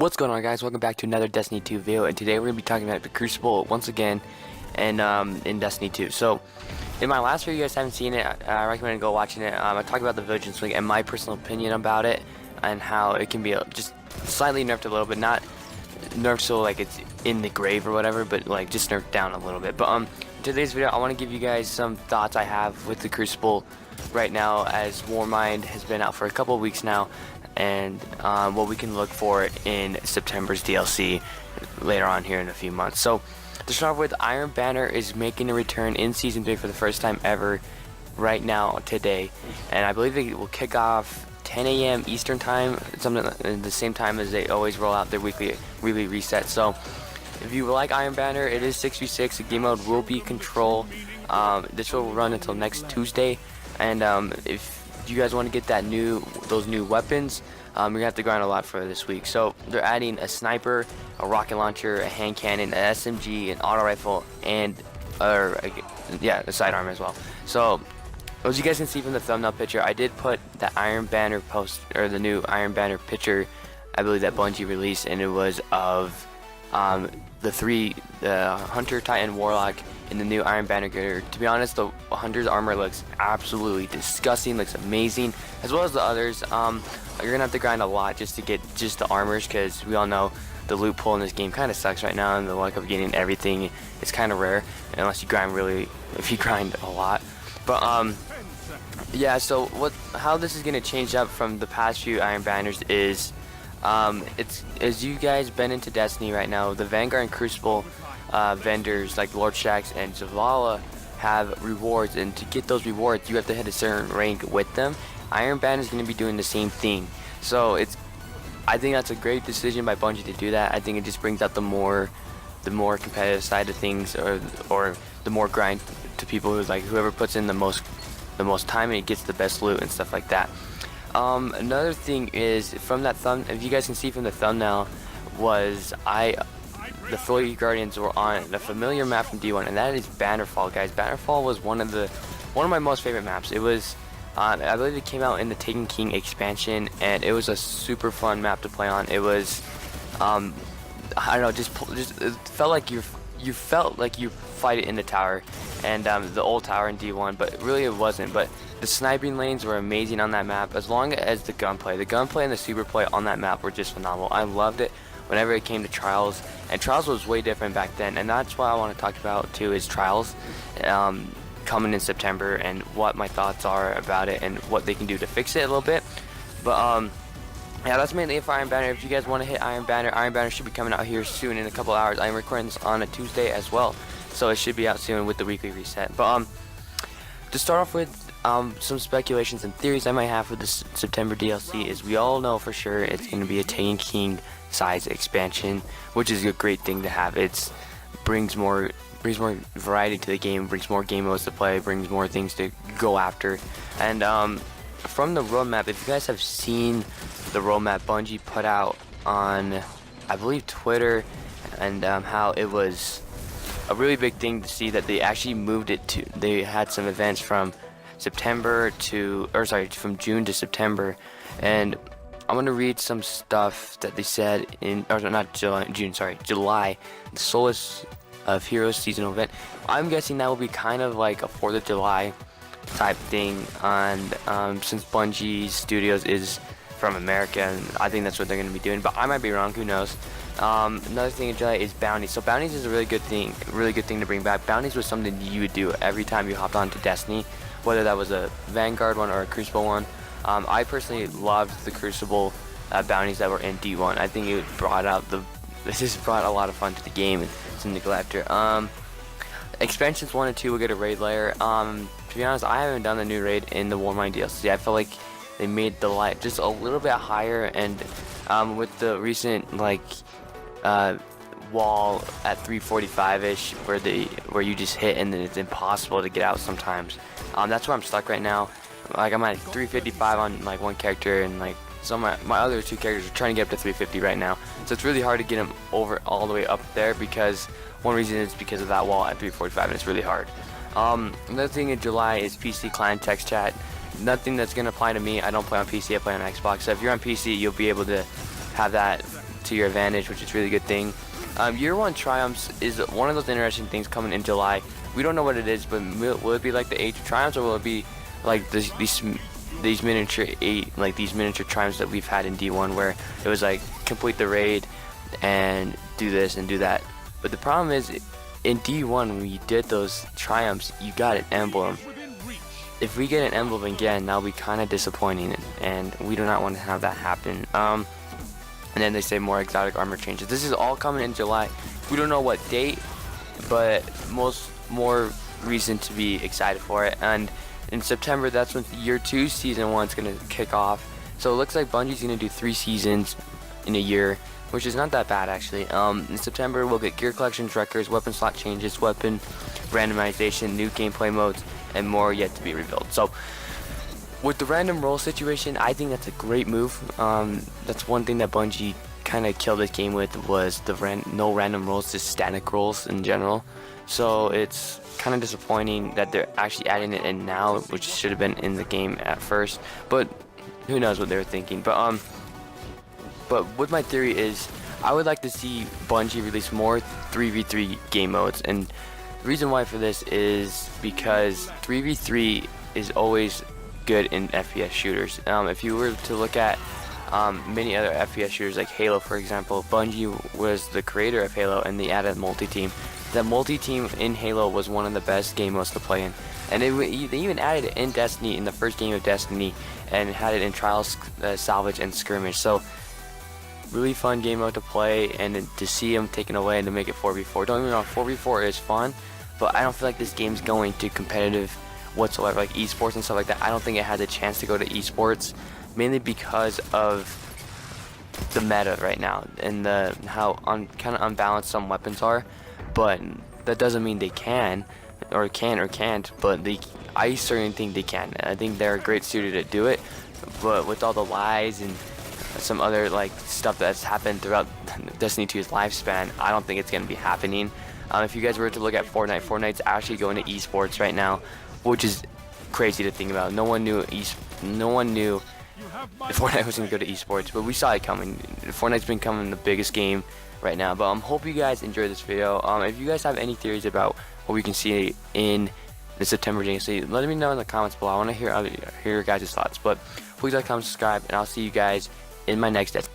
What's going on, guys? Welcome back to another Destiny 2 video, and today we're going to be talking about the Crucible once again and in Destiny 2. So in my last video, you guys haven't seen it, I recommend go watching it. I talked about the Vigilance Swing and my personal opinion about it and how it can be just slightly nerfed a little bit, not nerfed so like it's in the grave or whatever, but like just nerfed down a little bit. But in today's video, I want to give you guys some thoughts I have with the Crucible right now, as Warmind has been out for a couple of weeks now, and what we can look for in September's DLC later on here in a few months. So to start with, Iron Banner is making a return in Season 3 for the first time ever right now today, and I believe it will kick off 10 a.m. Eastern time, something at the same time as they always roll out their weekly reset. So if you like Iron Banner, it is 6v6. The game mode will be Control. This will run until next Tuesday, and if you guys want to get those new weapons, you're gonna have to grind a lot for this week. So they're adding a sniper, a rocket launcher, a hand cannon, an SMG, an auto rifle, and a sidearm as well. So as you guys can see from the thumbnail picture, I did put the Iron Banner post, or the new Iron Banner picture, I believe that Bungie released, and it was of the Hunter, Titan, Warlock in the new Iron Banner gear. To be honest, the Hunter's armor looks absolutely disgusting, looks amazing, as well as the others. You're gonna have to grind a lot just to get just the armors, because we all know the loot pool in this game kind of sucks right now, and the luck of getting everything is kind of rare unless you grind if you grind a lot. But yeah, so how this is gonna change up from the past few Iron Banners is it's, as you guys been into Destiny right now, the Vanguard and Crucible vendors like Lord Shaxx and Zavala have rewards, and to get those rewards you have to hit a certain rank with them. Iron Banner is going to be doing the same thing, so I think that's a great decision by Bungie to do that. I think it just brings out the more competitive side of things, or the more grind to people whoever puts in the most time, and it gets the best loot and stuff like that. Another thing is, from that if you guys can see from the thumbnail, was the Fleet Guardians were on the familiar map from D1, and that is Bannerfall, guys. Bannerfall was one of my most favorite maps. It was I believe it came out in the Taken King expansion, and it was a super fun map to play on. It was I don't know, just it felt like you fight it in the tower, and the old tower in D1, but really it wasn't. But the sniping lanes were amazing on that map, as long as the gunplay and the super play on that map were just phenomenal. I loved it whenever it came to Trials, and Trials was way different back then, and that's what I want to talk about too, is Trials coming in September, and what my thoughts are about it and what they can do to fix it a little bit. But yeah, that's mainly it for Iron Banner. If you guys want to hit Iron Banner should be coming out here soon in a couple hours. I'm recording this on a Tuesday as well, so it should be out soon with the weekly reset. But to start off with, some speculations and theories I might have for this September DLC is, we all know for sure it's going to be a Taken King size expansion, which is a great thing to have. It brings more variety to the game, brings more game modes to play, brings more things to go after. And from the roadmap, if you guys have seen the roadmap Bungie put out on, I believe, Twitter, and how it was a really big thing to see that they actually moved it to, they had some events from from June to September, and I'm gonna read some stuff that they said July, the Solace of Heroes seasonal event. I'm guessing that will be kind of like a 4th of July type thing, and since Bungie Studios is from America, and I think that's what they're gonna be doing, but I might be wrong, who knows. Another thing in July is bounties. So bounties is a really good thing to bring back. Bounties was something you would do every time you hopped onto Destiny, whether that was a Vanguard one or a Crucible one. I personally loved the Crucible bounties that were in D1. I think it just brought a lot of fun to the game and to Neglector. Expansions 1 and 2 will get a raid layer. To be honest, I haven't done the new raid in the Warmind DLC. I feel like they made the light just a little bit higher, and with the recent wall at 345-ish, where you just hit and then it's impossible to get out sometimes. That's where I'm stuck right now. Like, I'm at 355 on one character, and some of my other two characters are trying to get up to 350 right now. So it's really hard to get them all the way up there, because one reason is because of that wall at 345, and it's really hard. Another thing in July is PC client text chat. Nothing that's gonna apply to me. I don't play on PC, I play on Xbox. So if you're on PC, you'll be able to have that to your advantage, which is a really good thing. Year 1 triumphs is one of those interesting things coming in July. We don't know what it is, but will it be like the Age of Triumphs, or will it be like these miniature these miniature triumphs that we've had in D1, where it was like complete the raid and do this and do that? But the problem is, in D1 when we did those triumphs, you got an emblem. If we get an emblem again, that'll be kind of disappointing, and we do not want to have that happen. And then they say more exotic armor changes. This is all coming in July. We don't know what date, but more reason to be excited for it. And in September, that's when year 2 season 1 is gonna kick off. So it looks like Bungie's gonna do 3 seasons in a year, which is not that bad actually. In September, we'll get gear collections, records, weapon slot changes, weapon randomization, new gameplay modes, and more yet to be revealed. So with the random roll situation, I think that's a great move. That's one thing that Bungie kind of killed this game with, was the no random rolls, just static rolls in general. So it's kind of disappointing that they're actually adding it in now, which should have been in the game at first. But who knows what they were thinking. But what my theory is, I would like to see Bungie release more 3v3 game modes, and the reason why for this is because 3v3 is always good in FPS shooters. If you were to look at many other FPS shooters like Halo, for example, Bungie was the creator of Halo, and they added multi-team. That multi-team in Halo was one of the best game modes to play in, and they even added it in Destiny, in the first game of Destiny, and had it in Trials, Salvage, and Skirmish. So really fun game mode to play, and to see them taken away and to make it 4v4. Don't get me wrong, 4v4 is fun, but I don't feel like this game's going to competitive whatsoever, like esports and stuff like that. I don't think it has a chance to go to esports, mainly because of the meta right now and how kind of unbalanced some weapons are. But that doesn't mean they can or can't, but I certainly think they can. I think they're great suited to do it, but with all the lies and some other like stuff that's happened throughout Destiny 2's lifespan, I don't think it's going to be happening. If you guys were to look at Fortnite's actually going to esports right now, which is crazy to think about. No one knew Fortnite was going to go to esports, but we saw it coming. Fortnite's been becoming the biggest game right now. But hope you guys enjoyed this video. If you guys have any theories about what we can see in the September DLC, let me know in the comments below. I want to hear your guys' thoughts. But please like, comment, subscribe, and I'll see you guys in my next episode.